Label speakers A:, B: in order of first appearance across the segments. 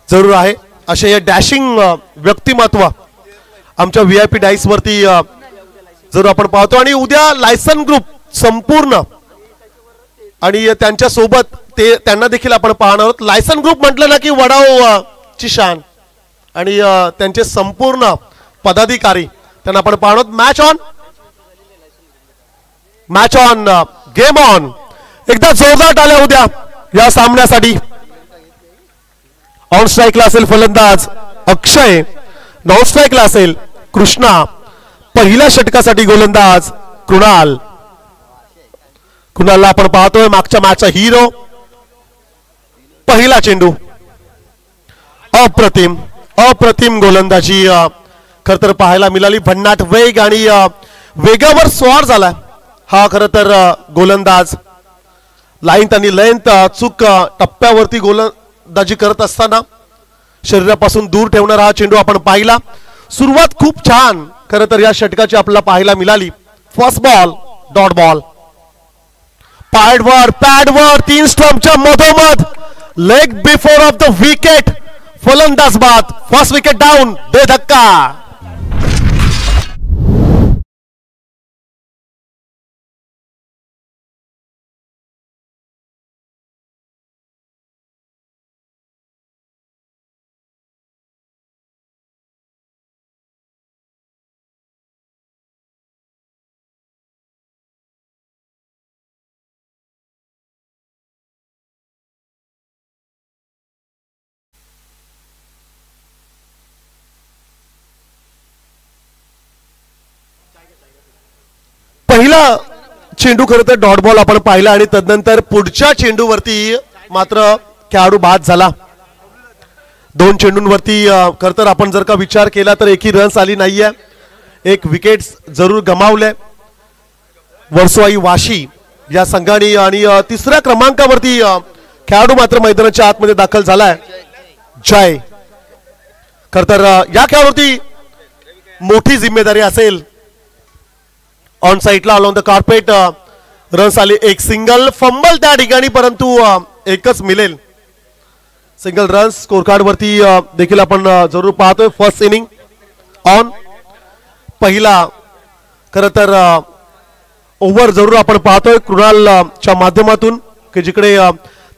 A: जरूर आहे असे या डॅशिंग व्यक्तिमत्व आमच्या VIP डाईस वरती जरूर आपण पाहतो आणि उद्या लायसन ग्रुप संपूर्ण आणि त्यांच्या सोबत त्यांना देखील आपण पाहणार आहोत. लायसन ग्रुप म्हटलं ना की वडाव ची शान आणि त्यांचे संपूर्ण पदाधिकारी त्यांना आपण पाहणार आहोत. मॅच ऑन गेम ऑन एकदा जोरदार टाळ्या उद्या या सामन्यासाठी. ऑन स्ट्राईकला असेल फलंदाज अक्षय, नॉन स्ट्राईकला असेल कृष्णा, पहिल्या षटकासाठी गोलंदाज कृणालला आपण पाहतोय मागच्या मॅचचा हिरो. पहिला चेंडू अप्रतिम गोलंदाजी खर तर पाहायला मिळाली. भन्नाट वेग आणि वेगावर स्वार झाला हा खर तर गोलंदाज. लाईन आणि लेंथ चूक टप्प्यावरती गोलंदाजी करत असताना शरीरापासून दूर ठेवणारा हा चेंडू आपण पाहिला. सुरुवात खूप छान खर तर या षटकाची आपल्याला पाहायला मिळाली. फर्स्ट बॉल डॉट बॉल, पॅडवर 3 स्टंपच्या मधोमध, leg before of the wicket, फलंदाज बाद, फर्स्ट विकेट डाऊन, दे धक्का. पहिला चेंडू खरं तर डॉट बॉल आपण पाहिला आणि तदनंतर पुढच्या चेंडूवरती मात्र खेळाडू बाद झाला. 2 चेंडूंवरती खरं तर आपण जर का विचार केला तर एकही रन्स आली नाहीये. 1 विकेट जरूर गमावले वर्सोवाई वाशी या संघाने आणि तिसऱ्या क्रमांकावरती खेळाडू मात्र मैदानाच्या आतमध्ये दाखल झालाय जय. खरं तर या खेळावरती मोठी जिम्मेदारी असेल. ऑन साइडला ऑन द कार्पेट रन्स आले. 1 सिंगल, फंबल त्या ठिकाणी परंतु एकच मिळेल. सिंगल रन्स स्कोर कार्ड वरती देखील आपण जरूर पाहतोय. फर्स्ट इनिंग ऑन पहिला खरं तर ओव्हर जरूर आपण पाहतोय कृणालच्या माध्यमातून की जिकडे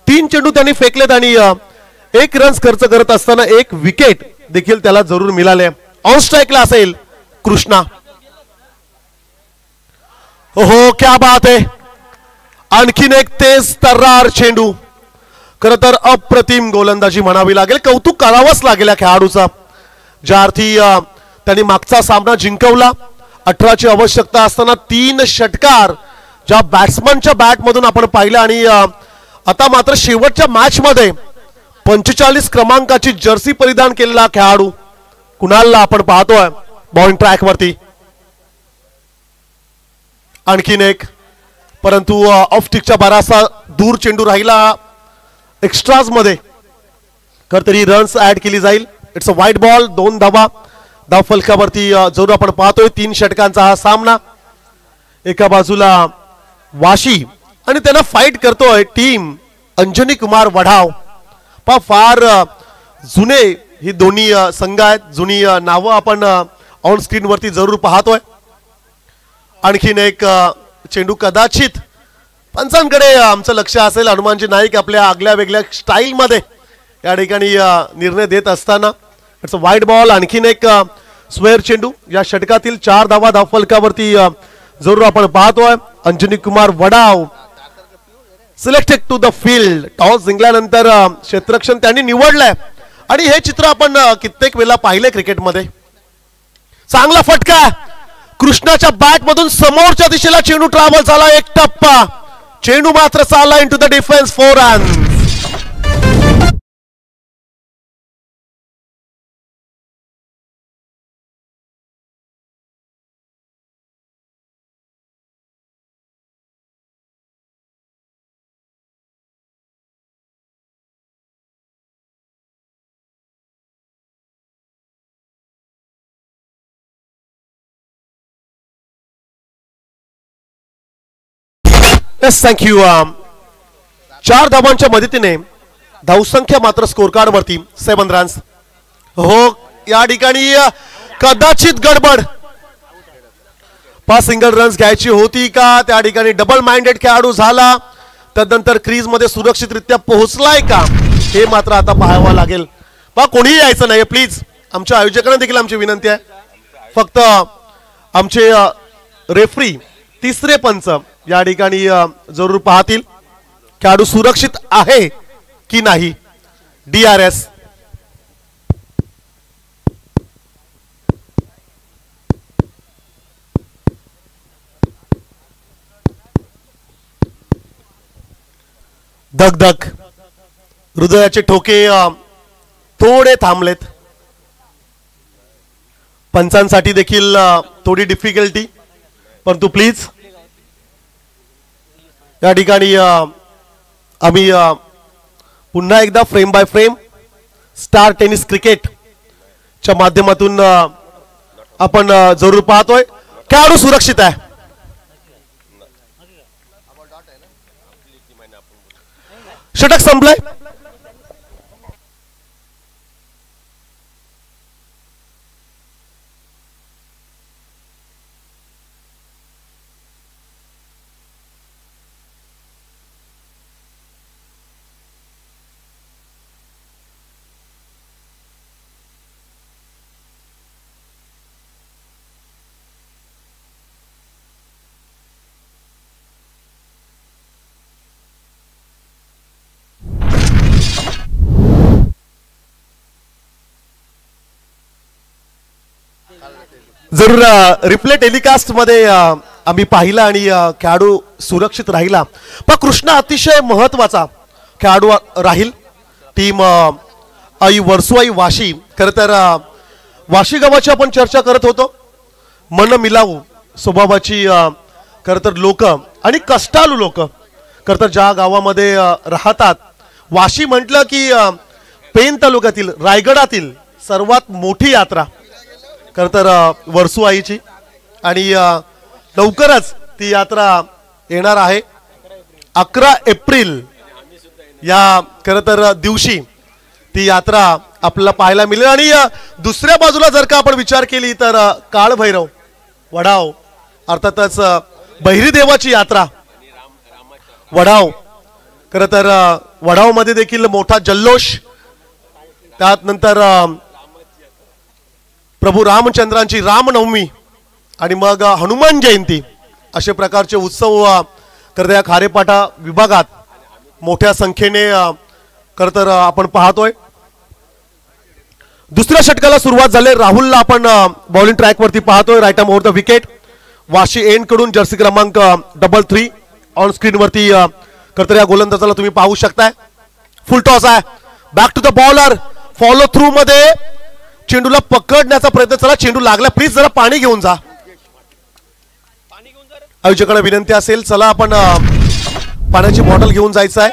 A: 3 चेंडू त्यांनी फेकलेत आणि 1 रन्स खर्च करत असताना 1 विकेट देखील त्याला जरूर मिळाले. ऑन स्ट्राईकला असेल कृष्णा. ओहो क्या बात आहे, आणखीन एक तेज तर्रार चेंडू. खरं तर अप्रतिम गोलंदाजी म्हणावी लागेल, कौतुक करावंच लागेल या खेळाडूचा. ज्या अर्थी त्यांनी मागचा सामना जिंकवला 18ची आवश्यकता असताना 3 षटकार ज्या बॅट्समनच्या बॅटमधून आपण पाहिलं आणि आता मात्र शेवटच्या मॅच मध्ये 45 क्रमांकाची जर्सी परिधान केलेला खेळाडू कुणालला आपण पाहतोय बॉलिंग ट्रॅक वरती. आणखीन एक परंतु ऑफ स्टिकच्या बराचसा दूर चेंडू राहिला एक्स्ट्राज मध्ये. खर तरी रन्स ऍड केली जाईल. इट्स अ वाईट बॉल, 2 धावा धाव फलकावरती जरूर आपण पाहतोय. 3 षटकांचा हा सामना. एका बाजूला वाशी आणि त्यांना फाईट करतोय टीम अंजनी कुमार वढाव. फार जुने ही दोन्ही संघ आहेत. जुनी नावं आपण ऑन स्क्रीन वरती जरूर पाहतोय. आणखीन एक चेंडू कदाचित पंचांकडे आमचं लक्ष असेल. हनुमानजी नाईक आपल्या आगल्या वेगळ्या स्टाईल मध्ये या ठिकाणी निर्णय देत असताना इट्स अ वाईट बॉल. आणखीन एक स्क्वेअर चेंडू या षटकातील 4 धावा धाव फलकावरती जरूर आपण पाहतोय. अंजनी कुमार वडाव selected to the field. Toss जिंकल्यानंतर क्षेत्ररक्षण त्यांनी निवडलंय आणि हे चित्र आपण कित्येक वेळा पाहिले क्रिकेटमध्ये. चांगला फटका कृष्णाच्या बॅट मधून समोरच्या दिशेला चेंडू ट्रॅव्हल झाला. 1 टप्पा चेंडू मात्र चालला into the defence. 4 runs. Yes, thank you. 4 धावांच्या मदतीने धावसंख्या मात्र स्कोर कार्ड वरती 7 रन्स. हो या ठिकाणी कदाचित गडबड. 5 सिंगल रन्स घ्यायची होती का त्या ठिकाणी डबल माइंडेड खेळाडू झाला. त्यानंतर क्रीज मध्ये सुरक्षितरित्या पोहोचलाय का हे मात्र आता पाहावं लागेल. बा कोणीही यायचं नाही प्लीज. आमच्या आयोजकांना देखील आमची विनंती आहे. फक्त आमचे रेफरी तिसरे पंच या ठिकाणी जरूर पाहतील खेळाडू सुरक्षित आहे की नाही. DRS धक धक हृदयाचे ठोके थोडे थांबलेत. पंचांसाठी देखील थोडी डिफिकल्टी. परंतु प्लीज या ठिकाणी आम्ही पुन्हा एकदा frame by frame star tennis cricket च्या माध्यमातून आपण जरूर पाहतोय. खेळाडू सुरक्षित आहे. षटक संपलंय. जरूर रिप्ले टेलिकास्ट मध्ये आम्ही पाहिला आणि खेळाडू सुरक्षित राहिला. पण कृष्णा अतिशय महत्वाचा खेळाडू राहील. टीम आई वर्सुआई वाशी. खरं तर वाशी गावाची आपण चर्चा करत होतो. मन मिलावू स्वभावाची खरं तर लोक आणि कष्टाळू लोक खरं तर ज्या गावामध्ये राहतात. वाशी म्हटलं की पेन तालुक्यातील रायगडातील सर्वात मोठी यात्रा खरं तर वर्सुआईची आणि लवकरच ती यात्रा येणार आहे. 11 एप्रिल या खरं तर दिवशी ती यात्रा आपल्याला पाहायला मिळेल. आणि दुसऱ्या बाजूला जर का आपण विचार केली तर काळभैरव वडाव अर्थातच बहिरी देवाची यात्रा वडाव. खरं तर वडाव मध्ये देखील मोठा जल्लोष. त्यात नंतर प्रभू रामचंद्रांची रामनवमी आणि मग हनुमान जयंती अशा प्रकारचे उत्सव खरं या खारेपाटा विभागात मोठ्या संख्येने खरं तर आपण पाहतोय. दुसऱ्या षटकाला सुरुवात झाली. राहुलला आपण बॉलिंग ट्रॅक वरती पाहतोय. Right arm over the wicket. Vashi end कडून जर्सी क्रमांक 33 ऑन स्क्रीन वरती खरं तर या गोलंदाजाला तुम्ही पाहू शकताय. फुल टॉस आहे. Back to the bowler. Follow through मध्ये चेंडूला पकडण्याचा प्रयत्न. चला चेंडू लागला. प्लीज जरा पाणी घेऊन जा. आयोजकांना विनंती असेल चला आपण पाण्याची बॉटल घेऊन जायचं आहे.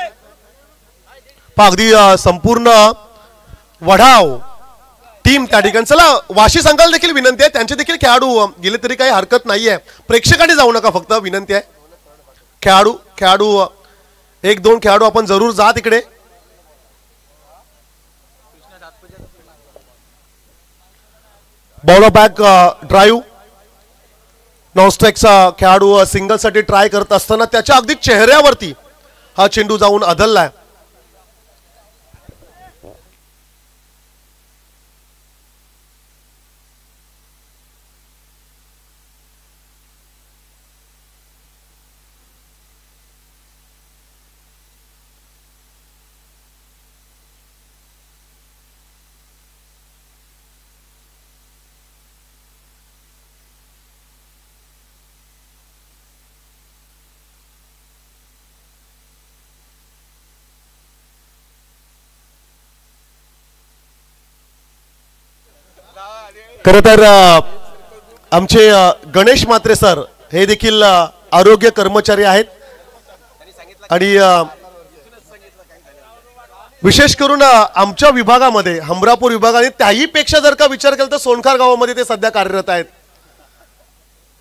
A: अगदी संपूर्ण वढाव टीम त्या ठिकाणी. चला वाशी संघाला देखील विनंती आहे. त्यांचे देखील खेळाडू गेले तरी काही हरकत नाहीये. प्रेक्षकांनी जाऊ नका फक्त विनंती आहे. खेळाडू 1-2 खेळाडू आपण जरूर जा तिकडे. Ball back drive. नॉनस्ट्राईकचा खेळाडू सिंगल साठी ट्राय करत असताना त्याच्या अगदी चेहऱ्यावरती हा चेंडू जाऊन आदळलाय. खरं तर आमचे गणेश म्हात्रे सर हे देखील आरोग्य कर्मचारी आहेत आणि विशेष करून आमच्या विभागामध्ये हमरापूर विभागाने त्याही पेक्षा जर का विचार केला तर सोनखार गावामध्ये ते सध्या कार्यरत आहेत.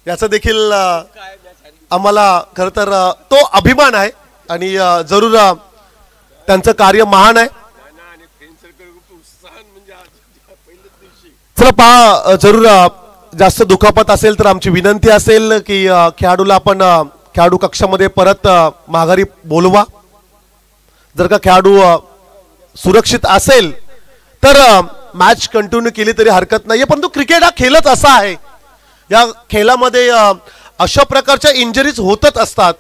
A: याचा देखील आम्हाला खरं तर तो अभिमान आहे आणि जरूर त्यांचं कार्य महान आहे. चला पहा, जरूर जास्त दुखापत असेल तर आमची विनंती असेल की खेळाडूला आपण खेळाडू कक्षामध्ये परत माघारी बोलवा. जर का खेळाडू सुरक्षित असेल तर मॅच कंटिन्यू केली तरी हरकत नाही. परंतु क्रिकेट हा खेळच असा आहे, या खेळामध्ये अशा प्रकारच्या इंजरीज होतच असतात.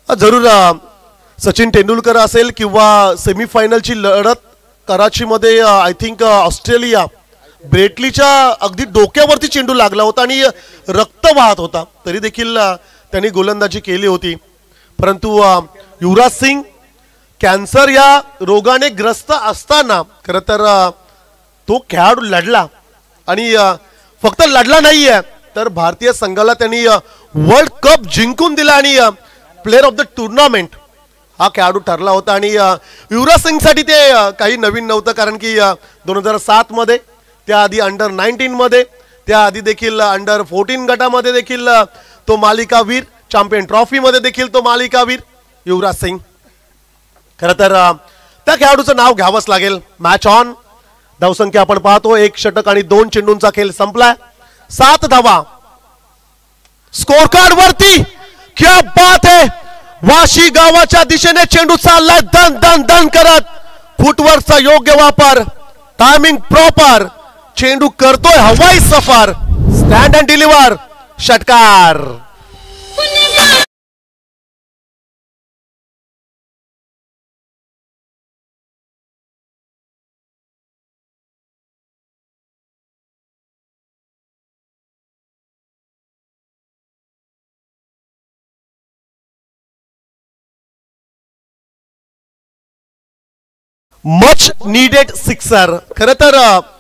A: जरूर सचिन तेंडुलकर असेल किंवा सेमीफायनलची लढत कराचीमध्ये आय थिंक ऑस्ट्रेलिया, ब्रेटलीच्या अगदी डोक्यावरती चेंडू लागला होता आणि रक्त वाहत होता, तरी देखील त्यांनी गोलंदाजी केली होती. परंतु युवराज सिंग कॅन्सर या रोगाने ग्रस्त असताना खरं तर तो खेळाडू लढला आणि फक्त लढला नाहीये तर भारतीय संघाला त्यांनी वर्ल्ड कप जिंकून दिला आणि प्लेअर ऑफ द टुर्नामेंट हा खेळाडू ठरला होता. आणि युवराज सिंगसाठी ते काही नवीन नव्हतं, कारण की 2007 मध्ये, त्याआधी अंडर 19 मध्ये, त्याआधी देखील अंडर 14 गटामध्ये देखील तो मालिकावीर, चॅम्पियन ट्रॉफीमध्ये देखील तो मालिकावीर युवराज सिंग. खरं तर त्या खेळाडूचं नाव घ्यावंच लागेल. Match on. धावसंख्या आपण पाहतो, 1 षटक आणि 2 चेंडूंचा खेळ संपलाय. 7 धावा स्कोर कार्ड वरती. क्या बात है, वाशी गावाच्या दिशेने चेंडू चाललाय दन दन दन करत. फुटवर्कचा योग्य वापर, टायमिंग प्रॉपर, चेंडू करतोय हवाई सफर. स्टँड अँड डिलिव्हर, षटकार. Much needed sixer. खरं तर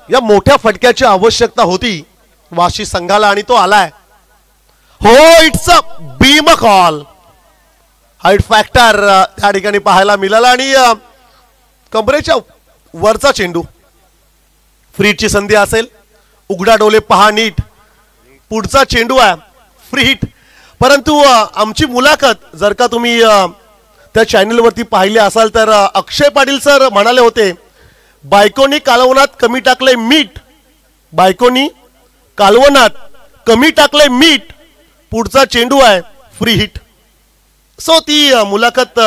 A: या मोठ्या फटक्याची आवश्यकता होती वाशी संघाला आणि तो आलाय. हो, it's a beam call. Height factor त्या ठिकाणी पाहायला मिळाला आणि कमरेच्या वरचा चेंडू. फ्री हिटची संधी असेल, उघडा डोले पहा नीट, पुढचा चेंडू आहे फ्री हिट. परंतु आमची मुलाखत जर का तुम्ही त्या चॅनलवरती पाहिले असाल तर अक्षय पाटील सर म्हणाले होते, बायकोनी कालवनात कमी टाकले मीठ, बायकोनी कालवनात कमी टाकले मीठ, पुढचा चेंडू आहे फ्री हिट. सो ती मुलाखत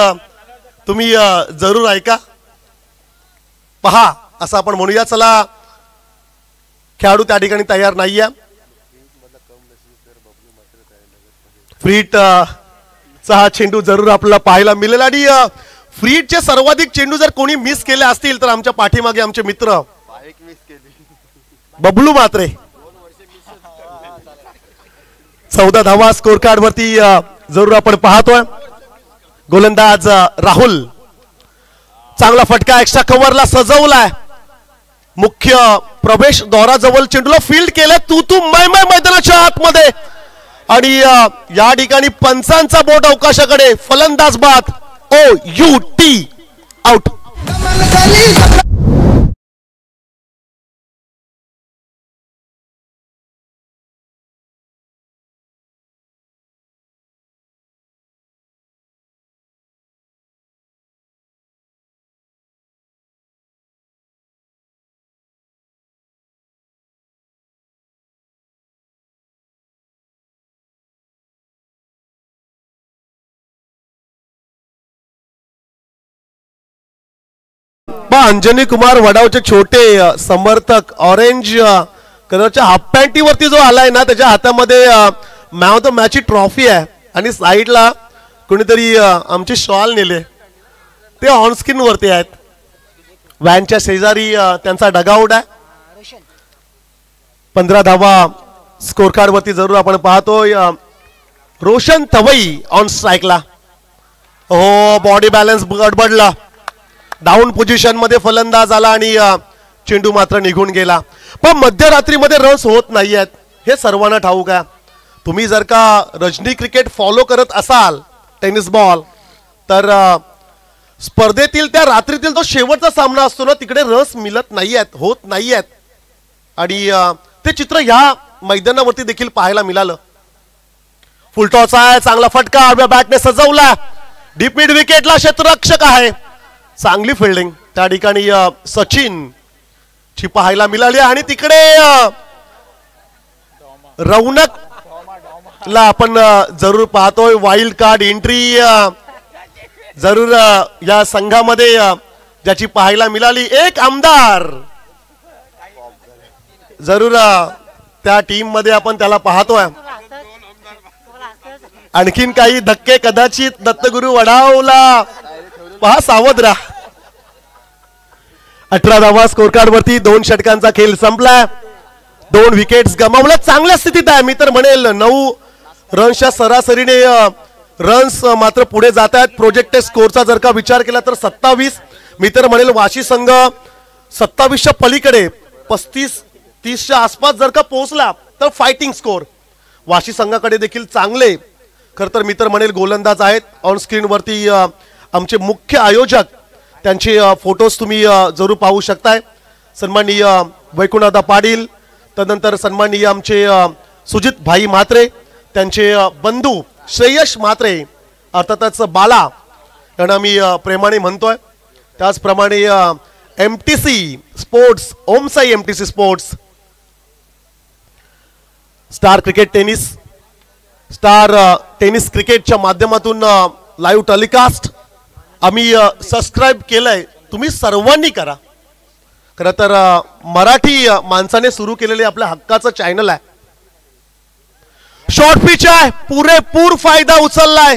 A: तुम्ही जरूर ऐका, पहा असं आपण म्हणूया. चला, खेळाडू त्या ठिकाणी तयार नाहीये. फ्री हिट हा चेंडू जरूर आपल्याला पाहायला मिळेल आणि फ्री हिटचे सर्वाधिक चेंडू जर कोणी मिस केले असतील तर आमच्या पाठीमागे आमचे मित्र बबलू म्हात्रे. 14 धावा स्कोर कार्ड वरती जरूर आपण पाहतोय. गोलंदाज राहुल, चांगला फटका एक्स्ट्रा कव्हरला सजवलाय. मुख्य प्रवेश द्वाराजवळ चेंडूला फील्ड केलं तू मै मैदानाच्या आतमध्ये आणि या ठिकाणी पंचांचा बोट अवकाशाकडे. फलंदाज बाद, OUT, आउट. अंजनी कुमार वडावचे छोटे समर्थक ऑरेंज कलरच्या हाफ पॅन्टीवरती जो आलाय ना, त्याच्या हातामध्ये मॅन ऑफ द मॅच ची ट्रॉफी आहे आणि साईडला कोणीतरी आमची शॉल नेले, ते ऑन स्क्रीन वरती आहेत. व्हॅनच्या शेजारी त्यांचा डगआउट आहे. 15 धावा स्कोर कार्ड वरती जरूर आपण पाहतोय. रोशन तवई ऑन स्ट्राईकला. हो, बॉडी बॅलन्स गडबडला. डाऊन पोझिशन मध्ये फलंदाज आला आणि चेंडू मात्र निघून गेला. पण मध्यरात्रीमध्ये रन्स होत नाहीयेत हे सर्वांना ठाऊक आहे. तुम्ही जर का रजनी क्रिकेट फॉलो करत असाल, टेनिस बॉल, तर स्पर्धेतील त्या रात्रीतील तो शेवटचा सामना असतो ना, तिकडे रस मिळत नाहीयेत, होत नाहीयेत. आणि ते चित्र ह्या मैदानावरती देखील पाहायला मिळालं. फुलटॉस आहे, चांगला फटका आडव्या बॅटने सजवला. डीप मिड विकेटला क्षेत्ररक्षक आहे, चांगली फिल्डिंग त्या ठिकाणी सचिन ची पाहायला मिळाली आणि तिकडे रौनक ला आपण जरूर पाहतोय. वाईल्ड कार्ड एंट्री जरूर या संघामध्ये ज्याची पाहायला मिळाली. एक आमदार जरूर त्या टीम मध्ये आपण त्याला पाहतोय. आणखीन काही धक्के कदाचित दत्तगुरु वडावला पहा, सावध राहा. 18 धावा स्कोर कार्ड वरती 2 षटकांचा खेळ संपला. 2 विकेट्स गमावल्या. चांगल्या स्थितीत आहे मी तर म्हणेल. 9 रन्सच्या सरासरीने रन्स मात्र पुढे जात आहेत. प्रोजेक्टेड स्कोरचा जर का विचार केला तर 27. मी तर म्हणेल वाशी संघ 27च्या पलीकडे 35-30च्या आसपास जर का पोहोचला तर फायटिंग स्कोर वाशी संघाकडे देखील चांगले खर तर मी तर म्हणेल गोलंदाज आहेत. ऑन स्क्रीन वरती आमचे मुख्य आयोजक त्यांचे फोटोज तुम्ही जरूर पाहू शकताय. सन्माननीय वैकुंठदादा पाटील, तदनंतर सन्माननीय आमचे सुजित भाई म्हात्रे, त्यांचे बंधू श्रेयश म्हात्रे, अर्थातच बाला यांना मी प्रेमाने म्हणतोय. त्याचप्रमाणे MTC sports, Om Sai MTC sports, star cricket tennis, star tennis क्रिकेटच्या माध्यमातून लाईव्ह टेलिकास्ट आम्ही सबस्क्राईब केलंय. तुम्ही सर्वांनी करा. खरं तर मराठी माणसाने सुरू केलेले आपल्या हक्काचं चॅनल आहे. शॉर्ट पिच आहे, पुरेपूर फायदा उचललाय.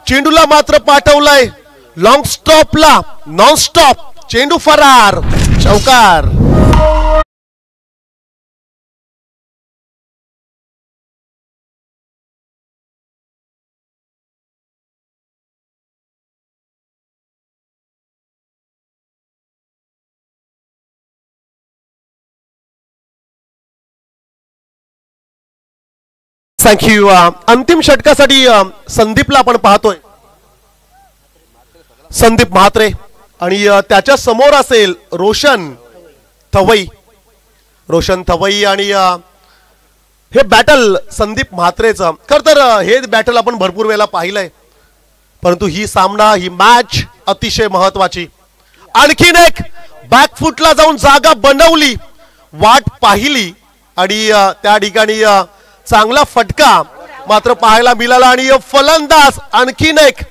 A: चेंडूला मात्र पाठवलाय लॉंग स्टॉपला, नॉन स्टॉप चेंडू फरार, चौकार. थँक्यू. अंतिम षटकासाठी संदीपला आपण पाहतोय. संदीप म्हात्रे आणि त्याच्या समोर असेल रोशन थवई. रोशन थवई आणि हे बॅटल संदीप म्हात्रेचं. खर तर हे बॅटल आपण भरपूर वेळेला पाहिलंय, परंतु ही सामना, ही मॅच अतिशय महत्वाची. आणखीन एक बॅकफुटला जाऊन जागा बनवली, वाट पाहिली आणि त्या ठिकाणी चांगला फटका मात्र पाहायला मिळाला. आणि फलंदाज आणखीन एक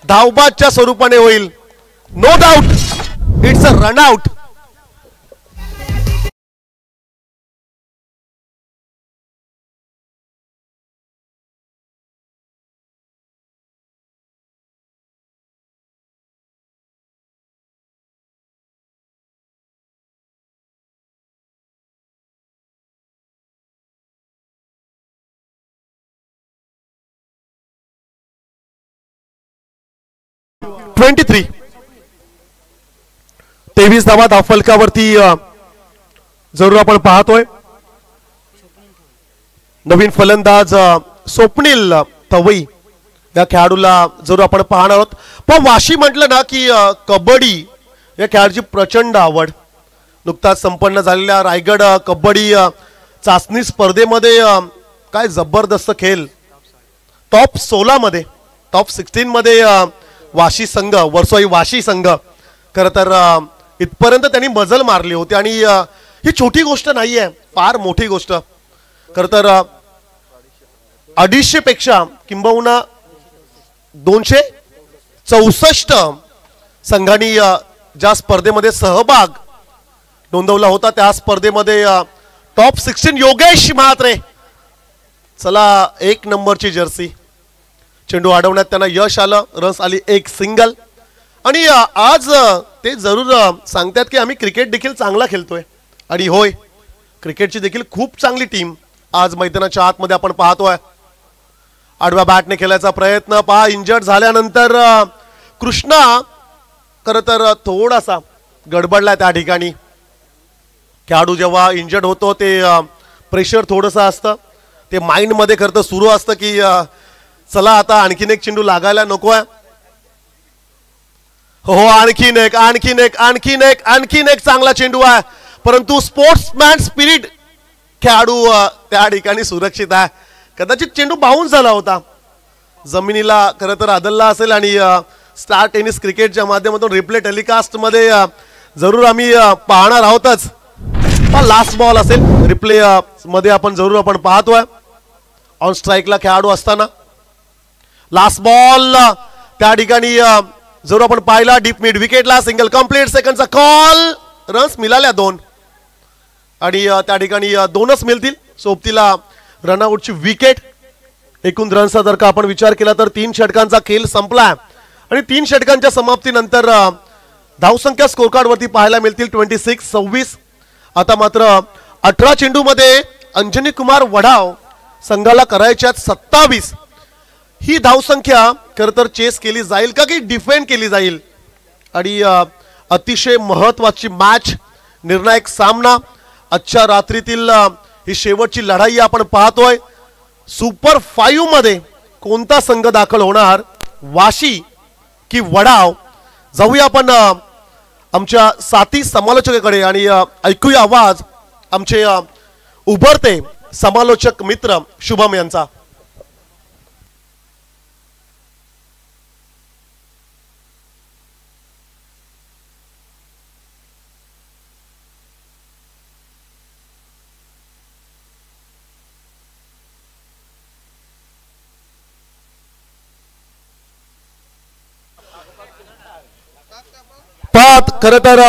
A: धावबादच्या स्वरूपाने होईल. No doubt it's a run out. (23) 23 धावा धावफलकावरती जरूर आपण पाहतोय. नवीन फलंदाज स्वप्नील थवई या खेळाडूला जरूर आपण पाहणार आहोत. पण वाशी म्हटलं ना की कबड्डी या खेळाडूची प्रचंड आवड. नुकताच संपन्न झालेल्या रायगड कबड्डी चाचणी स्पर्धेमध्ये काय जबरदस्त खेळ. टॉप 16 मध्ये, टॉप 16 मध्ये वाशी संघ, वर्सोई वाशी संघ खरं तर इथपर्यंत त्यांनी मजल मारली होती. आणि ही छोटी गोष्ट नाही आहे, फार मोठी गोष्ट. खरं तर 250 पेक्षा किंबहुना 264 संघांनी ज्या स्पर्धेमध्ये सहभाग नोंदवला होता त्या स्पर्धेमध्ये टॉप 16 योगेश म्हात्रे. चला, 1 नंबरची जर्सी. चेंडू अडवण्यात त्यांना यश आलं, रन्स आली, 1 सिंगल. आणि आज ते जरूर सांगतात की आम्ही क्रिकेट देखील चांगला खेळतोय. आणि होय, क्रिकेटची देखील खूप चांगली टीम आज मैदानाच्या आतमध्ये आपण पाहतोय. आडव्या बॅटने खेळायचा प्रयत्न पहा, इंजर्ड झाल्यानंतर कृष्णा खरं तर थोडासा गडबडला त्या ठिकाणी. खेळाडू जेव्हा इंजर्ड होतो ते प्रेशर थोडंसं असतं, ते माइंडमध्ये खरं तर सुरू असतं की चला आता आणखीन एक चेंडू लागायला नको आहे. हो, आणखीन एक, आणखीन एक, आणखीन एक, आणखीन एक चांगला चेंडू आहे. परंतु स्पोर्ट्समॅन स्पिरिट खेळाडू त्या ठिकाणी सुरक्षित आहे. कदाचित चेंडू बाउन्स झाला होता, जमिनीला खरं तर आदळला असेल आणि स्टार टेनिस क्रिकेटच्या माध्यमातून रिप्ले टेलिकास्ट मध्ये जरूर आम्ही पाहणार आहोतच. लास्ट बॉल असेल रिप्ले मध्ये आपण जरूर आपण पाहतोय. ऑन स्ट्राईकला खेळाडू असताना लास्ट बॉल त्या ठिकाणी जरूर आपण पाहिला डीप मिड विकेटला सिंगल कंप्लीट. सेकंडचा कॉल. रन्स मिळाल्या 2 आणि त्या ठिकाणी 2च मिळतील. सोबतीला रनआउटची विकेट. एकूण रन्सचा जर का आपण विचार केला तर 3 षटकांचा खेळ संपला आणि 3 षटकांच्या समाप्तीनंतर धावसंख्या स्कोर कार्ड वरती पाहायला मिळतील 26-26. आता मात्र 18 चेंडूमध्ये अंजनी कुमार वडाव संघाला करायच्यात 27. ही धावसंख्या खरं तर चेस केली जाईल का की डिफेंड केली जाईल. आणि अतिशय महत्त्वाची मॅच, निर्णायक सामना आजच्या रात्रीतील ही शेवटची लढाई आपण पाहतोय. सुपर 5 मध्ये कोणता संघ दाखल होणार, वाशी की वडाव? जाऊया आपण आमच्या साथी समालोचकाकडे आणि ऐकूया आवाज आमचे उभरते समालोचक मित्र शुभम यांचा. खरं तर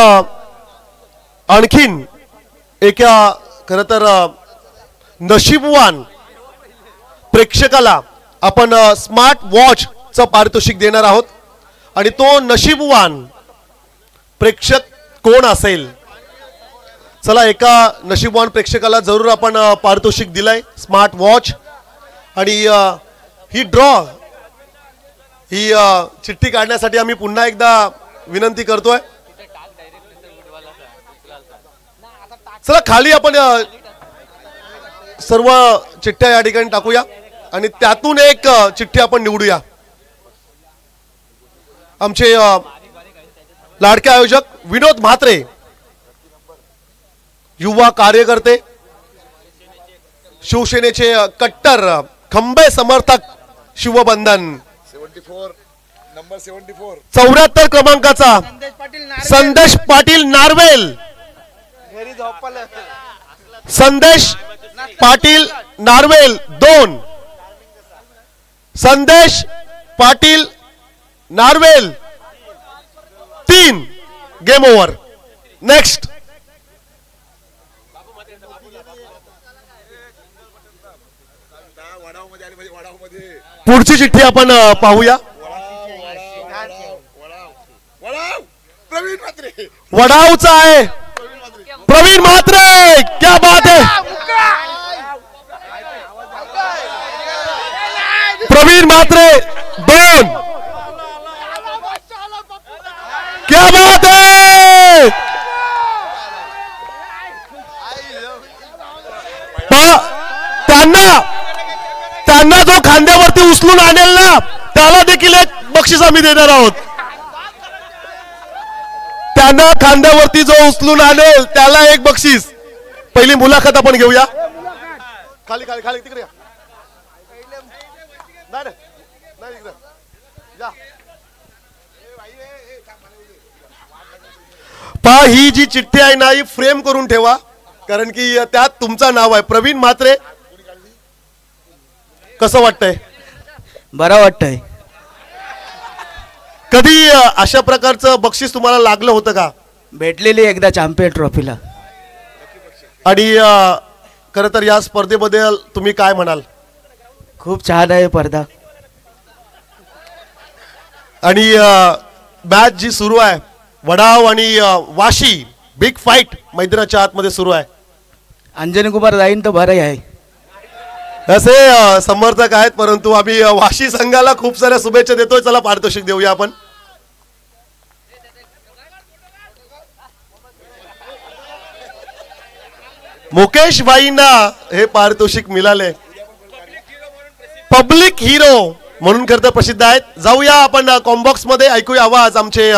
A: आणखीन एका खरं तर नशीबवान प्रेक्षकाला आपण स्मार्ट वॉचचं पारितोषिक देणार आहोत आणि तो नशीबवान प्रेक्षक कोण असेल? चला, एका नशीबवान प्रेक्षकाला जरूर आपण पारितोषिक दिलंय स्मार्ट वॉच. आणि ही चिठ्ठी काढण्यासाठी आम्ही पुन्हा एकदा विनंती करतोय. चला, खाली आपण सर्व चिठ्ठ्या या ठिकाणी टाकूया आणि त्यातून एक चिठ्ठी आपण निवडूया. आमचे लाडके आयोजक विनोद म्हात्रे, युवा कार्यकर्ते, शिवसेनेचे कट्टर खंबे समर्थक शिवबंधन 74 क्रमांकाचा संदेश पाटील नार्वेल. संदेश पाटील नार्वेल 2. संदेश पाटील नार्वेल 3. Game over. नेक्स्ट. पुढची चिठ्ठी आपण पाहूया. वडावचा आहे प्रवीण म्हात्रे. क्या बात है प्रवीण म्हात्रे 2. क्या बात है. त्यांना जो खांद्यावरती उचलून आणेल ना त्याला देखील एक बक्षीस आम्ही देणार आहोत. त्यांना खांद्यावरती जो उचलून आणेल त्याला एक बक्षीस. पहिली मुलाखत आपण घेऊया. खाली खाली खाली तिकडे पहा, ही जी चिठ्ठी आहे ना ही फ्रेम करून ठेवा, कारण की त्यात तुमचं नाव आहे प्रवीण म्हात्रे. कसं वाटतंय?
B: बरं वाटतंय.
A: कधी अशा प्रकारचं बक्षीस तुम्हाला लागलं होतं का?
B: भेटलेली एकदा चॅम्पियन ट्रॉफीला.
A: आणि खरं तर या स्पर्धेबद्दल तुम्ही काय म्हणाल?
B: खूप छान आहे स्पर्धा.
A: आणि मॅच जी सुरू आहे वडाव आणि वाशी, बिग फाईट मैदानाच्या आतमध्ये सुरू आहे.
B: अंजनी कुमार जाईन तर बरं आहे.
A: असे समर्थक आहेत, परंतु आम्ही वाशी संघाला खूप साऱ्या शुभेच्छा देतोय. चला, पारितोषिक देऊया आपण. मुकेश भाईंना हे पारितोषिक मिळाले. पब्लिक हिरो म्हणून खरं तर प्रसिद्ध आहेत. जाऊया आपण कॉम्बॉक्स मध्ये, ऐकूया आवाज आमचे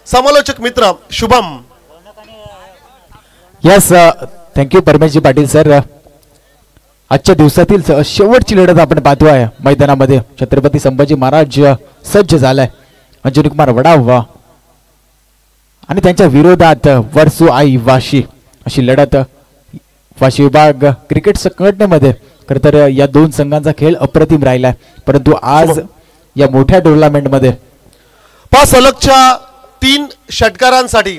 A: समालोचक मित्र Shubham.
C: Yes, thank you Parameshji Patil sir. आजच्या दिवसातील शेवटची लढत आपण पाहतोय मैदानामध्ये. छत्रपती संभाजी महाराज सज्ज झालाय अंजनी कुमार वडाव आणि त्यांच्या विरोधात वर्सू आई वाशी अशी लढत वाशी विभाग क्रिकेट संघटनेमध्ये. खरं तर या दोन संघांचा खेळ अप्रतिम राहिलाय, परंतु आज या मोठ्या टुर्नामेंटमध्ये
A: सलगच्या 3 षटकारांसाठी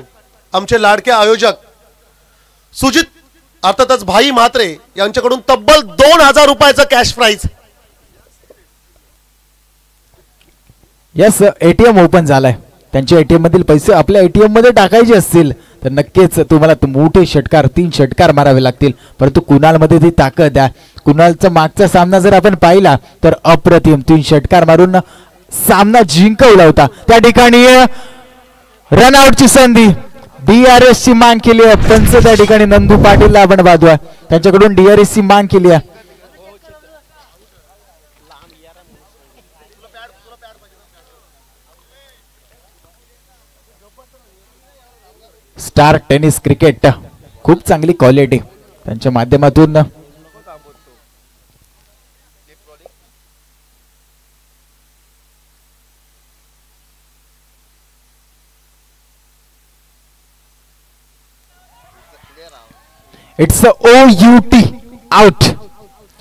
A: आमचे लाडके आयोजक सुजित अर्थातच भाई म्हात्रे यांच्याकडून तब्बल 2000 रुपयाचं cash prize.
C: Yes, ATM open झालाय. त्यांच्या एटीएम मधील पैसे आपल्या एटीएम मध्ये टाकायचे असतील तर नक्कीच तुम्हाला मोठे षटकार 3 षटकार मारावे लागतील, परंतु कुणाल मध्ये ती ताकद आहे. कुणालचा मागचा सामना जर आपण पाहिला तर अप्रतिम 3 षटकार मारून सामना जिंकवला होता. त्या ठिकाणी रनआउटची संधी DRS ची मांग केली आहे. पंच त्या ठिकाणी नंदू पाटीलला आपण पाहतोय, त्यांच्याकडून DRS ची मांग केली आहे. स्टार टेनिस क्रिकेट खूप चांगली क्वालिटी त्यांच्या माध्यमातून it's OUT out.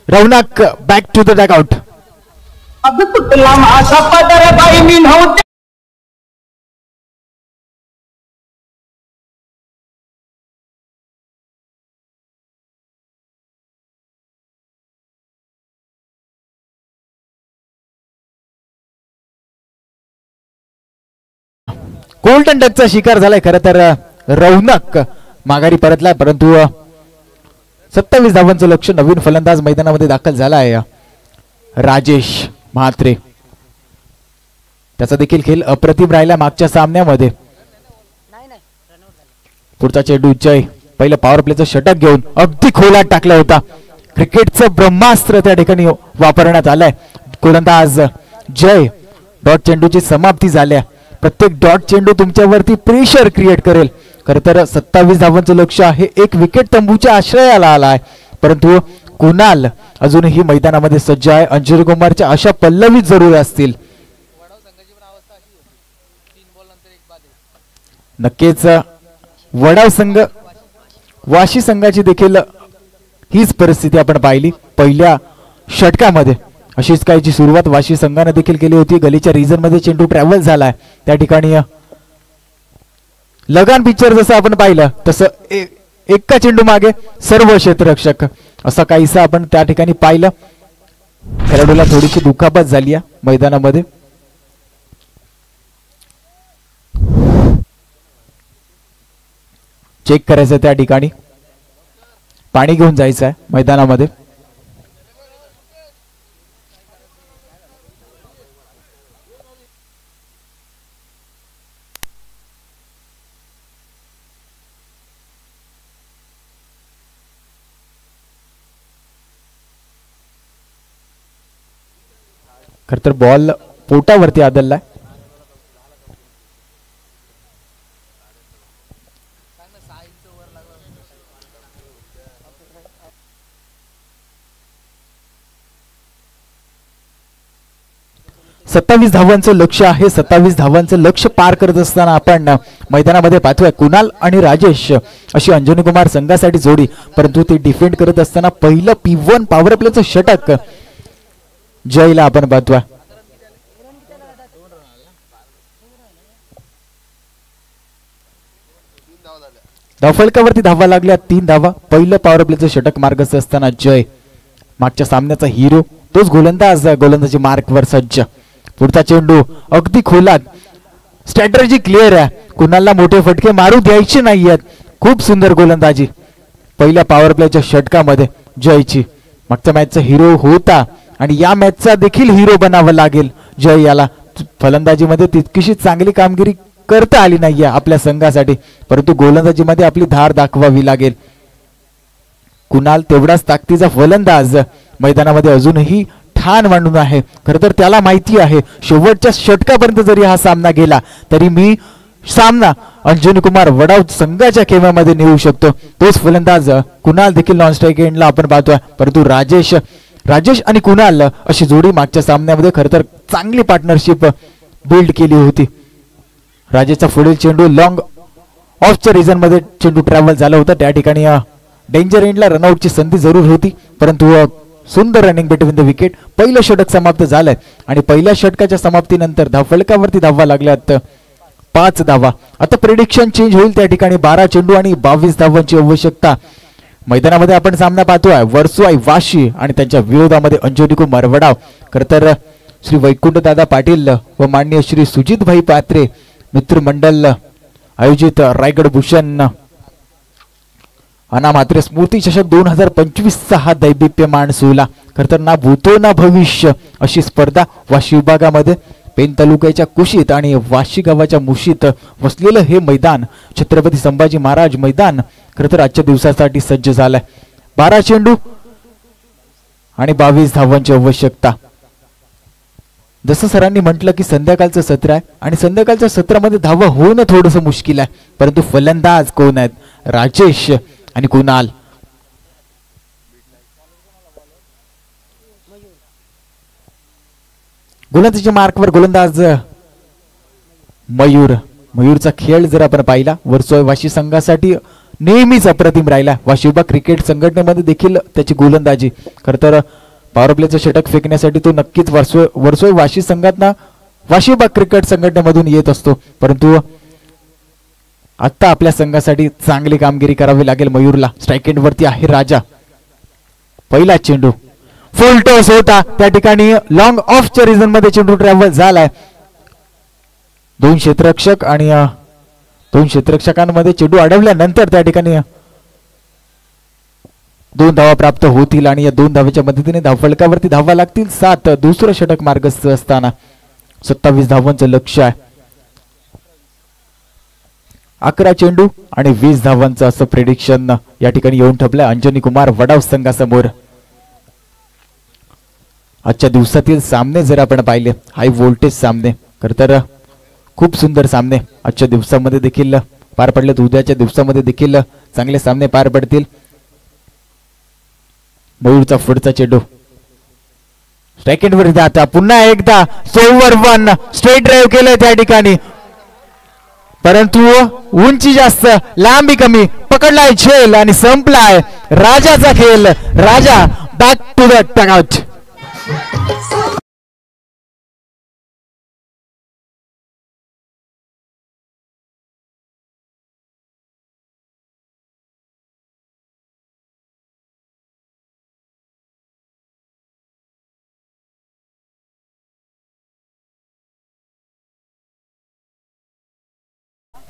C: Raunak back to the dugout. Golden डकचा शिकार झालाय. खरं तर रौनक माघारी परतलाय, परंतु 27 धावांचं लक्ष. नवीन फलंदाज मैदानामध्ये दाखल झाला आहे राजेश म्हात्रे. त्याचा देखील खेळ अप्रतिम राहिला मागच्या सामन्यामध्ये. पुढचा चेंडू जय पहिलं पॉवर प्लेचं षटक घेऊन अगदी खोलात टाकला होता. क्रिकेटचं ब्रह्मास्त्र त्या ठिकाणी वापरण्यात आलंय. गोलंदाज जय. डॉट चेंडूची समाप्ती झाल्या. प्रत्येक डॉट चेंडू तुमच्यावरती प्रेशर क्रिएट करेल. खरं तर 27 धावांचं लक्ष आहे. 1 विकेट तंबूच्या आश्रयाला आलाय, परंतु कुणाल अजूनही मैदानामध्ये सज्ज आहे. अंजनी कुमारच्या अशा पल्लवीत जरूर असतील. नक्कीच वडाव संघ वाशी संघाची देखील हीच परिस्थिती आपण पाहिली. पहिल्या षटकामध्ये अशीच काहीची सुरुवात वाशी संघाने देखील केली होती. गलीच्या रिजन मध्ये चेंडू ट्रॅव्हल झालाय. त्या ठिकाणी लगान पिक्चर जसं आपण पाहिलं तसं एका चेंडू मागे सर्व क्षेत्ररक्षक असं काहीसं आपण त्या ठिकाणी पाहिलं. खेळाडूला थोडीशी दुखापत झाली आहे मैदानामध्ये. चेक करायचं त्या ठिकाणी. पाणी घेऊन जायचं आहे मैदानामध्ये. खर तर बॉल पोटावरती आदळलाय. सत्तावीस धावांचं लक्ष आहे. 27 धावांचं लक्ष पार करत असताना आपण मैदानामध्ये पाहतोय कुणाल आणि राजेश अशी अंजनी कुमार संघासाठी जोडी, परंतु ते डिफेंड करत असताना पहिलं P1 पॉवर प्लेचं षटक जयला आपण पाहतोय. धावफलकावरती धावा लागल्या 3 धावा. पहिलं पॉवर प्लेचं षटक मार्गस्थ असताना जय मागच्या सामन्याचा हिरो तोच गोलंदाजी मार्कवर सज्ज. पुढचा चेंडू अगदी खोलात. स्ट्रॅटेजी क्लिअर आहे. कुणाला मोठे फटके मारू द्यायचे नाहीयेत. खूप सुंदर गोलंदाजी पहिल्या पॉवर प्लेच्या षटकामध्ये जयची. मागच्या मॅचचा हिरो होता आणि या मॅचचा देखील हिरो बनावं लागेल जय याला. फलंदाजीमध्ये तितकीशी चांगली कामगिरी करता आली नाहीये आपल्या संघासाठी, परंतु गोलंदाजीमध्ये आपली धार दाखवावी लागेल. कुणाल तेवढाच ताकदीचा फलंदाज मैदानामध्ये अजूनही ठाण मांडून आहे. खरं तर त्याला माहिती आहे शेवटच्या षटकापर्यंत जरी हा सामना गेला तरी मी सामना अंजनी कुमार वडाव संघाच्या खेळामध्ये नेऊ शकतो. तोच फलंदाज कुणाल देखील नॉन स्ट्राईक एंडला आपण पाहतोय, परंतु राजेश आणि कुणाल अशी जोडी मागच्या सामन्यामध्ये खरं तर चांगली पार्टनरशिप बिल्ड केली होती. राजेचा पुढील चेंडू लॉंग ऑफच्या रिजन मध्ये चेंडू ट्रॅव्हल झाला होता. त्या ठिकाणी डेंजर एंडला रनआउटची संधी जरूर होती, परंतु सुंदर रनिंग बिटवीन द विकेट. पहिलं षटक समाप्त झालंय आणि पहिल्या षटकाच्या समाप्तीनंतर धावफलकावरती धावा लागल्यात 5 धावा. आता प्रेडिक्शन चेंज होईल. त्या ठिकाणी 12 चेंडू आणि 22 धावांची आवश्यकता. मैदानामध्ये आपण सामना पाहतोय वर्सोई वाशी आणि त्यांच्या विरोधामध्ये अंजनी कुमार वडाव. खरं तर श्री वैकुंठ दादा पाटील व माननीय श्री सुजित भाई पात्रे मित्रमंडळ आयोजित रायगड भूषण अनामात्रे स्मृती चषक 2025चा हा दैदिप्यमान सोहळा. खरं तर ना भूतो ना भविष्य अशी स्पर्धा वाशी विभागामध्ये पेन तालुक्याच्या कुशीत आणि वाशी गावाच्या मुशीत वसलेलं हे मैदान छत्रपती संभाजी महाराज मैदान खरं तर आजच्या दिवसासाठी सज्ज झालंय. 12 चेंडू आणि 22 धावांची आवश्यकता. जसं सरांनी म्हटलं की संध्याकाळचं सत्र आहे आणि संध्याकाळच्या सत्रामध्ये धावा होणं थोडंसं मुश्किल आहे, परंतु फलंदाज कोण आहेत? राजेश आणि कुणाल. गोलंदाजीच्या मार्कवर गोलंदाज मयूरचा खेळ जर आपण पाहिला वर्सोई वाशी संघासाठी नेहमीच अप्रतिम राहिला. वाशी विभाग क्रिकेट संघटनेमध्ये देखील त्याची गोलंदाजी. खरं तर पॉवर प्लेचं षटक फेकण्यासाठी तो नक्कीच वर्सोई वाशी संघातना वाशी विभाग क्रिकेट संघटनेमधून येत असतो, परंतु आता आपल्या संघासाठी चांगली कामगिरी करावी लागेल मयूरला. स्ट्राइक एंड वरती आहे राजा. पहिला चेंडू फुल टॉस होता. त्या ठिकाणी लॉंग ऑफच्या रिजन मध्ये चेंडू ट्रॅव्हल झालाय. 2 क्षेत्ररक्षक आणि 2 क्षेत्ररक्षकांमध्ये चेंडू अडवल्यानंतर त्या ठिकाणी 2 धावा प्राप्त होतील आणि या 2 धावेच्या मदतीने धावफलकावरती धावा लागतील 7. दुसरं षटक मार्गस्थ असताना 27 धावांचं लक्ष्य आहे. 11 चेंडू आणि 20 धावांचं असं प्रेडिक्शन या ठिकाणी येऊन ठेपलंय अंजनी कुमार वडाव संघासमोर. आजच्या दिवसातील सामने जर आपण पाहिले हाय व्होल्टेज सामने, खरं तर खूप सुंदर सामने आजच्या दिवसामध्ये देखील पार पडलेत. उद्याच्या दिवसामध्ये देखील चांगले सामने पार पडतील. मयूरचा पुढचा चेंडू स्ट्राइक एंड वर जाता. पुन्हा एकदा सोवर 1 स्ट्रेट ड्राइव्ह केलंय त्या ठिकाणी, परंतु उंची जास्त लांबी कमी. पकडलाय झेल आणि संपलाय राजाचा खेळ. राजा बॅक टू द टगआउट.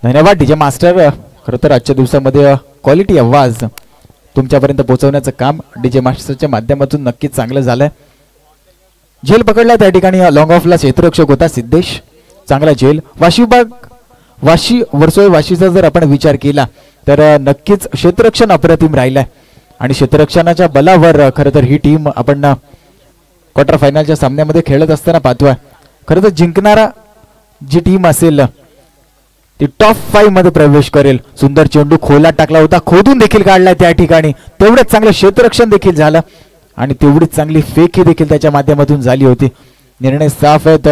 C: धन्यवाद डीजे मास्टर. खरं तर आजच्या दिवसामध्ये क्वालिटी आवाज तुमच्यापर्यंत पोहोचवण्याचं काम डीजे मास्टरच्या माध्यमातून नक्कीच चांगलं झालंय. झेल पकडला त्या ठिकाणी लॉंग ऑफला क्षेत्ररक्षक होता सिद्धेश. चांगला झेल. वाशी विभाग वर्सोई वाशीचा जर आपण विचार केला तर नक्कीच क्षेत्ररक्षण अप्रतिम राहिलाय आणि क्षेत्ररक्षणाच्या बलावर खरं तर ही टीम आपण क्वार्टर फायनलच्या सामन्यामध्ये खेळत असताना पाहतोय. खरं तर जिंकणारा जी टीम असेल ती टॉप 5 मध्ये प्रवेश करेल. सुंदर चेंडू खोलात टाकला होता, खोदून देखील काढलाय त्या ठिकाणी. तेवढंच चांगलं क्षेत्ररक्षण देखील झालं आणि तेवढीच चांगली फेकी देखील त्याच्या माध्यमातून झाली होती. निर्णय साफ आहेत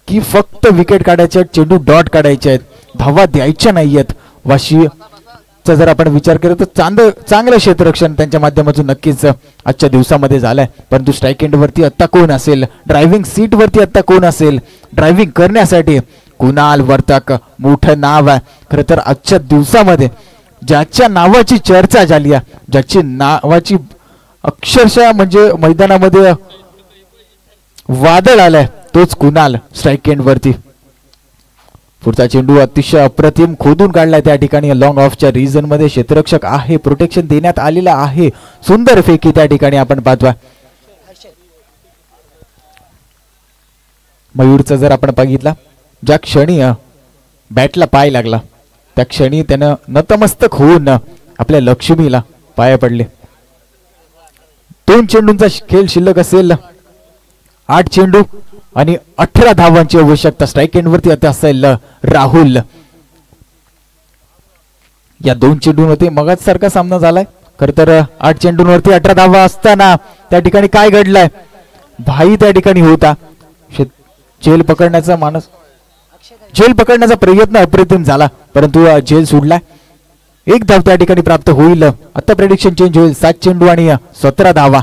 C: की फक्त विकेट काढायचे आहेत, चेंडू डॉट काढायचे आहेत, धावा द्यायच्या नाहीयेत. वाशीचा जर आपण विचार केला तर चांगलं क्षेत्ररक्षण त्यांच्या माध्यमातून नक्कीच आजच्या दिवसामध्ये झालंय. परंतु स्ट्राइक एंड वरती आता कोण असेल? ड्रायव्हिंग सीट वरती आता कोण असेल? ड्रायव्हिंग करण्यासाठी कुणाल वर्तक मोठं नाव आहे. खरं तर आजच्या दिवसामध्ये ज्याच्या नावाची चर्चा झाली आहे, ज्याची नावाची अक्षरशः म्हणजे मैदानामध्ये वादळ आलंय, तोच कुणाल. स्ट्राइक एंड वरती पुढचा चेंडू अतिशय अप्रतिम खोदून काढलाय त्या ठिकाणी लॉंग ऑफच्या रिजन मध्ये. क्षेत्ररक्षक आहे, प्रोटेक्शन देण्यात आलेलं आहे. सुंदर फेकी त्या ठिकाणी आपण पाहतोय. मयूरचा जर आपण बघितला, ज्या क्षणी बॅटला पाय लागला त्या क्षणी त्यानं नतमस्तक होऊन आपल्या लक्ष्मीला पाया पडले. 2 चेंडूंचा खेळ शिल्लक असेल. 8 चेंडू आणि 18 धावांची आवश्यकता. स्ट्राइक एंड वरती आता असेल राहुल. या 2 चेंडूंवरती मगाच सारखा सामना झालाय. खरं तर 8 चेंडूंवरती 18 धावा असताना त्या ठिकाणी काय घडलंय? भाई त्या ठिकाणी होता. चेल पकडण्याचा मानस झेल पकडण्याचा प्रयत्न अप्रतिम झाला, परंतु झेल सोडला. एक धाव त्या ठिकाणी प्राप्त होईल. आता प्रेडिक्शन चेंज होईल. 7 चेंडू आणि 17 धावा.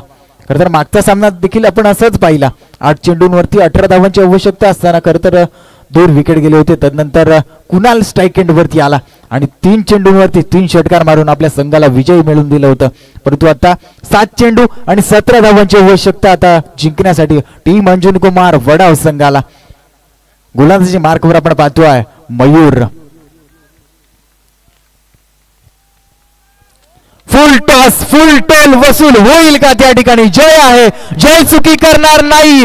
C: खरं तर मागचा सामना देखील आपण असंच पाहिला. 8 चेंडूंवरती 18 धावांची आवश्यकता असताना खरं तर 2 विकेट गेले होते. तदनंतर कुणाल स्ट्राईक एंड वरती आला आणि 3 चेंडूंवरती 3 षटकार मारून आपल्या संघाला विजय मिळवून दिलं होतं. परंतु आता 7 चेंडू आणि 17 धावांची आवश्यकता आता जिंकण्यासाठी टीम अंजन कुमार वडाव संघाला. गोलंदाजी मार्कवर आपण पाहतोय मयूर. फुल टॉस फुल टोल वसूल होईल का त्या ठिकाणी? जय आहे, जय चुकी करणार नाही.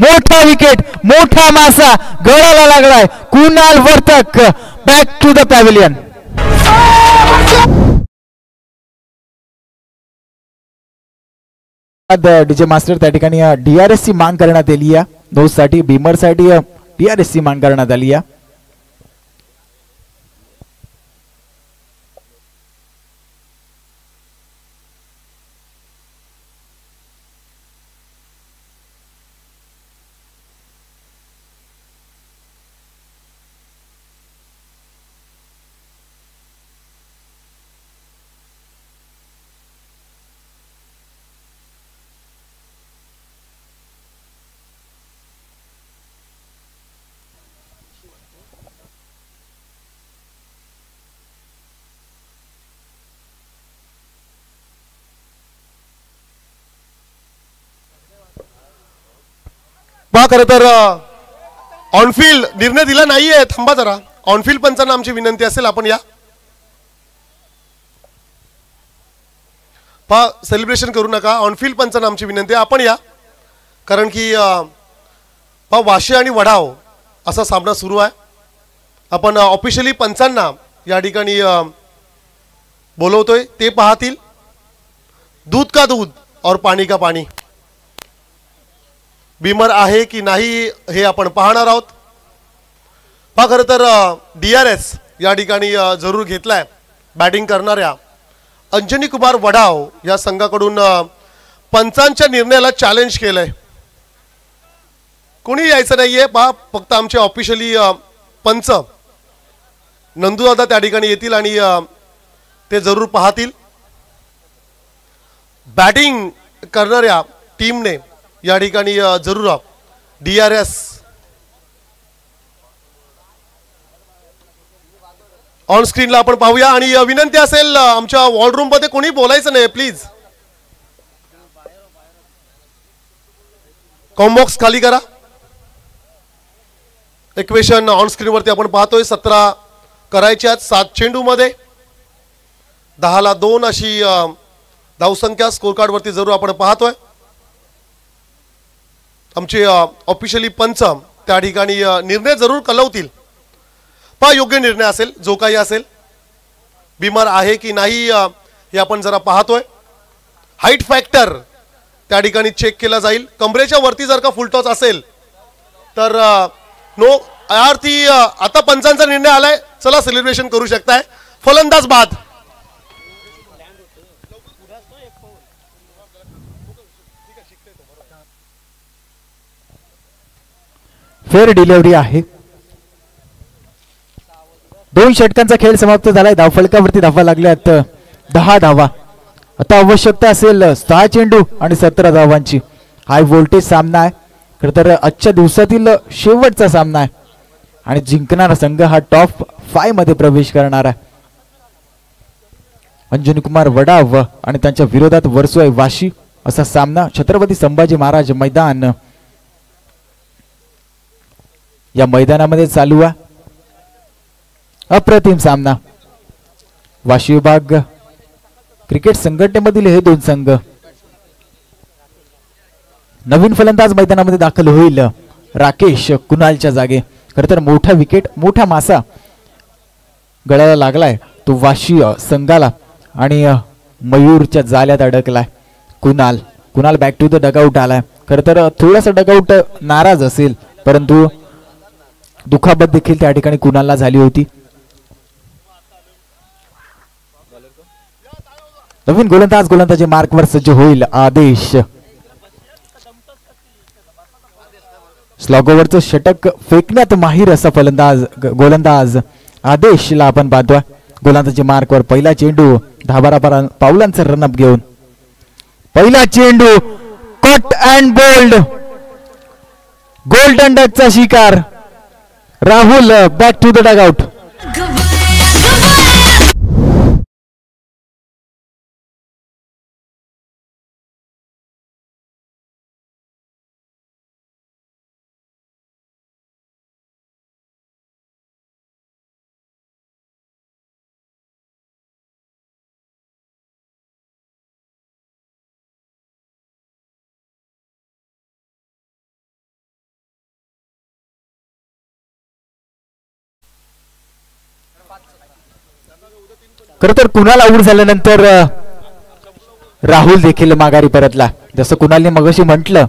C: मोठा विकेट, मोठा मासा गळाला लागलाय. Kunal Vartak back to the pavilion. DJ master त्या ठिकाणी DRS ची मांग करण्यात आली आहे. दोस्त साठी बीमर साठी DRS ची मांग करण्यात आली आहे.
A: खरं तर ऑनफिल्ड निर्णय दिला नाहीये. थांबा जरा. ऑनफिल्ड पंचांना आमची विनंती असेल आपण या. सेलिब्रेशन करू नका. ऑनफिल्ड पंचांना आमची विनंती आहे आपण या. कारण की वाशी आणि वडाव असा सामना सुरू आहे. आपण ऑफिशियली पंचांना या ठिकाणी बोलवतोय. ते पाहतील. दूध का दूध और पाणी का पाणी. बीमर आहे की नाही हे आपण पाहणार आहोत. खरं तर DRS या ठिकाणी जरूर घेतलाय. बॅटिंग करणाऱ्या अंजनी कुमार वडाव या संघाकडून पंचांच्या निर्णयाला चॅलेंज केलंय. कोणी यायचं नाहीये. फक्त आमचे ऑफिशियली पंच नंदूदादा त्या ठिकाणी येतील आणि ते जरूर पाहतील. बॅटिंग करणाऱ्या टीमने या ठिकाणी जरूर DRS ऑन स्क्रीनला आपण पाहूया. आणि विनंती असेल आमच्या वॉर्डरूम मध्ये कोणी बोलायचं नाही प्लीज. कॉम्बॉक्स खाली करा. इक्वेशन ऑन स्क्रीन वरती आपण पाहतोय. 17 करायच्या 7 चेंडू मध्ये 10ला 2 अशी धावसंख्या स्कोर कार्ड वरती जरूर आपण पाहतोय. आमचे ऑफिशियली पंच त्या ठिकाणी निर्णय जरूर कळवतील. योग्य निर्णय असेल जो काही असेल. बीमार आहे की नाही हे आपण जरा पाहतोय. हाईट फॅक्टर त्या ठिकाणी चेक केला जाईल. कमरेच्या वरती जर का फुलटॉस असेल तर नो यार ती आता पंचांचा निर्णय आलाय. चला सेलिब्रेशन करू शकताय. फलंदाज बाद.
C: फेअर डिलिव्हरी आहे. 2 षटकांचा खेळ समाप्त झालाय. धावफलकावरती धावा लागल्यात 10 धावा. आता आवश्यकता असेल 6 चेंडू आणि 17 धावांची. हाय व्होल्टेज सामना आहे. खरं तर आजच्या दिवसातील शेवटचा सामना आहे आणि जिंकणारा संघ हा टॉप 5 मध्ये प्रवेश करणार आहे. अंजनी कुमार वडाव आणि त्यांच्या विरोधात वर्सोय वाशी असा सामना छत्रपती संभाजी महाराज मैदान या मैदानामध्ये चालू आहे. अप्रतिम सामना. वाशी विभाग क्रिकेट संघटनेमधील हे 2 संघ. नवीन फलंदाज मैदानामध्ये दाखल होईल. राकेश कुणालच्या जागे. खरं तर मोठा विकेट, मोठा मासा गळाला लागलाय तो वाशी संघाला आणि मयूरच्या जाल्यात अडकलाय. Kunal back to the dugout आलाय. खरं तर थोडासा डगआउट नाराज असेल परंतु दुखापत देखील त्या ठिकाणी कुणालला झाली होती. नवीन गोलंदाजी मार्कवर सज्ज होईल. आदेश स्लॉगोवरचं षटक फेकण्यात माहीर असा गोलंदाज आदेशला आपण पाहतोय. गोलंदाजी मार्कवर पहिला चेंडू 10-12 पावलांचा रनअप घेऊन पहिला चेंडू कट अँड बोल्ड, गोल्डन डकचा शिकार. Rahul back to the dugout. खर तर कुणाल आऊट झाल्यानंतर राहुल देखील माघारी परतला. जसं कुणालने मगाशी म्हटलं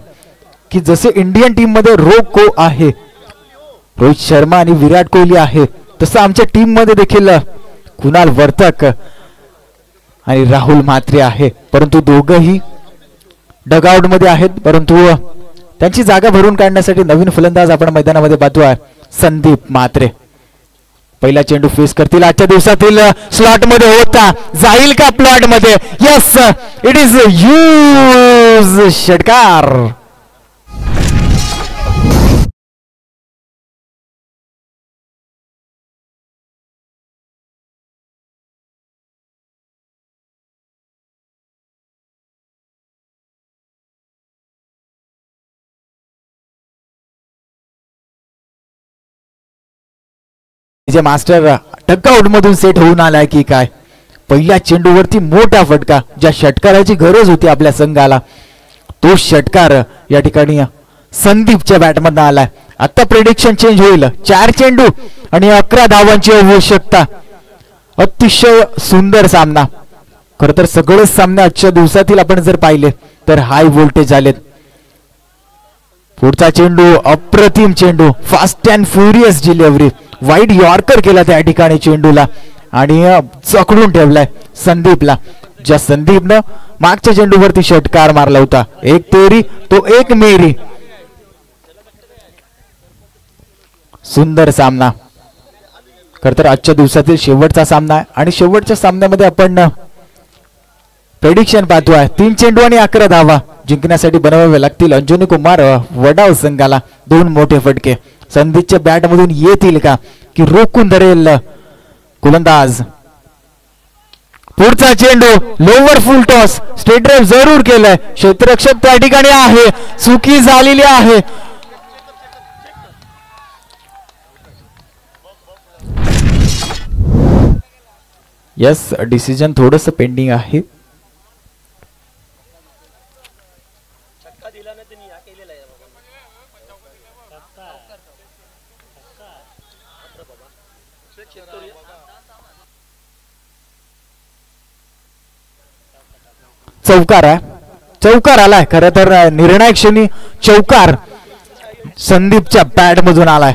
C: की जसे इंडियन टीम मध्ये रोको आहे, रोहित शर्मा आणि विराट कोहली आहे, तसं आमच्या टीम मध्ये देखील कुणाल वर्तक आणि राहुल म्हात्रे आहे. परंतु दोघंही डगआउट मध्ये आहेत. परंतु त्यांची जागा भरून काढण्यासाठी नवीन फलंदाज आपण मैदानामध्ये पाहतोय, संदीप म्हात्रे. पहिला चेंडू फेस करतील. आजच्या दिवसातील स्लॉट मध्ये होता, जाईल का प्लॉट मध्ये? Yes, it is use. षटकार. जे मास्टर डगआउट मधून सेट होऊन आलाय की काय? पहिल्या चेंडूवरती मोठा फटका, ज्या षटकाराची गरज होती आपल्या संघाला, तो षटकार या ठिकाणी संदीपच्या बॅटमधून आलाय. आता प्रेडिक्शन चेंज होईल. 4 चेंडू आणि 11 धावांची आवश्यकता. अतिशय सुंदर सामना. खर तर सगळेच सामने आजच्या दिवसातील आपण जर पाहिले तर हाय व्होल्टेज आलेत. पुढचा चेंडू अप्रतिम चेंडू, fast and furious delivery, wide yorker केला त्या ठिकाणी चेंडूला आणि चकडून ठेवलाय संदीपला. ज्या संदीपनं मागच्या चेंडूवरती षटकार मारला होता. 1 तेरी तो 1 मेरी. सुंदर सामना. खर तर आजच्या दिवसातील शेवटचा सामना आहे आणि शेवटच्या सामन्यामध्ये आपण प्रेडिक्शन पाहतोय. 3 चेंडू आणि 11 धावा जिंकण्यासाठी बनवावे लागतील अंजनी कुमार वडाव संघाला 2 मोठे फटके. संदीपच्या बॅट मधून येतील का की रोखून धरेल गोलंदाज? पुढचा चेंडू लोवर फुल टॉस, स्ट्रेट ड्राइव्ह जरूर केलंय. क्षेत्ररक्षक त्या ठिकाणी आहे, चुकी झालेली आहे. यस, डिसिजन थोडंसं पेंडिंग आहे. चौकार आहे, चौकार आलाय. खरं तर निर्णायक क्षणी चौकार संदीपच्या बॅट मधून आलाय.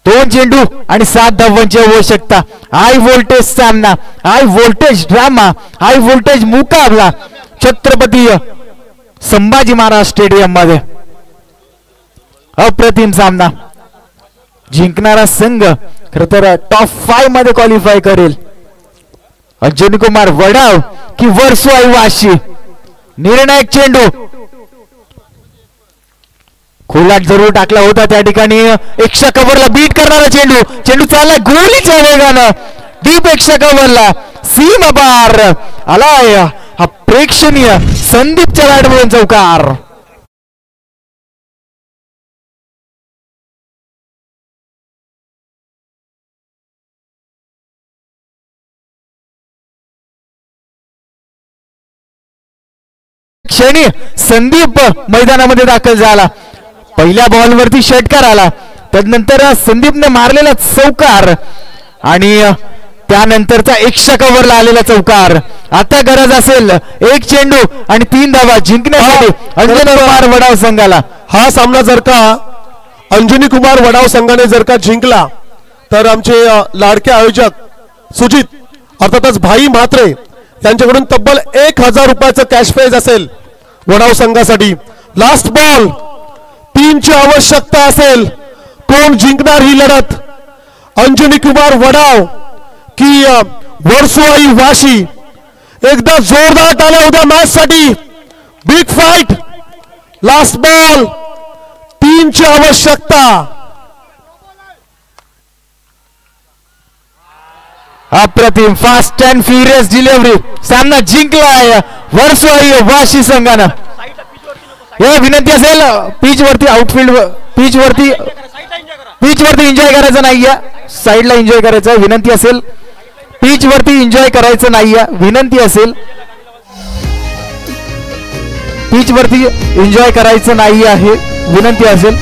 C: दोन चेंडू आणि 7 धावांची आवश्यकता. हाय व्होल्टेज सामना, high voltage drama, high voltage मुकाबला छत्रपती संभाजी महाराज स्टेडियम मध्ये. अप्रतिम सामना. जिंकणारा संघ खरं तर टॉप 5 मध्ये क्वालिफाय करेल. अंजनी कुमार वडाव की वर्सोई वाशी. निर्णायक चेंडू खोलाट जरूर टाकला होता त्या ठिकाणी. एक्स्ट्रा कव्हरला बीट करणारा चेंडू, चेंडू चालला गोलीच्या वेगानं डीप एक्स्ट्रा कव्हरला, सीमा पार आलाय. हा प्रेक्षणीय संदीपच्या बॅटमधून चौकार. क्षणी संदीप मैदानामध्ये दाखल झाला. पहिल्या बॉलवरती षटकार आला, त्यानंतर संदीपने मारलेला चौकार आणि त्यानंतरचा एक्स्ट्रा कव्हरला आलेला चौकार. आता गरज असेल 1 चेंडू आणि 3 धावा जिंकण्यासाठी अंजनी कुमार वडाव संघाला.
A: हा सामना जर का अंजनी कुमार वडाव संघाने जर का जिंकला तर आमचे लाडके आयोजक सुजित अर्थातच भाई म्हात्रे त्यांच्याकडून तब्बल 1000 रुपयाचं कॅश प्राइज असेल वडाव संघासाठी. लास्ट बॉल 3 ची आवश्यकता असेल. कोण जिंकणार ही लढत, अंजनी कुमार वडाव की वर्सोवाई वाशी? एकदा जोरदार टाळ्या उद्या मॅच साठी. Big fight. लास्ट बॉल 3 ची आवश्यकता.
C: अप्रतिम फास्ट अँड फ्युरियस डिलिव्हरी. सामना जिंकलाय वर्सोवाई वाशी संघानं. हे विनंती असेल पिच वरती आउटफील्ड पिच वरती एन्जॉय करायचं नाहीये. साईडला एन्जॉय करायचं विनंती असेल. पिच वरती एन्जॉय करायचं नाहीये विनंती असेल. पिच वरती एन्जॉय करायचं नाही आहे विनंती असेल.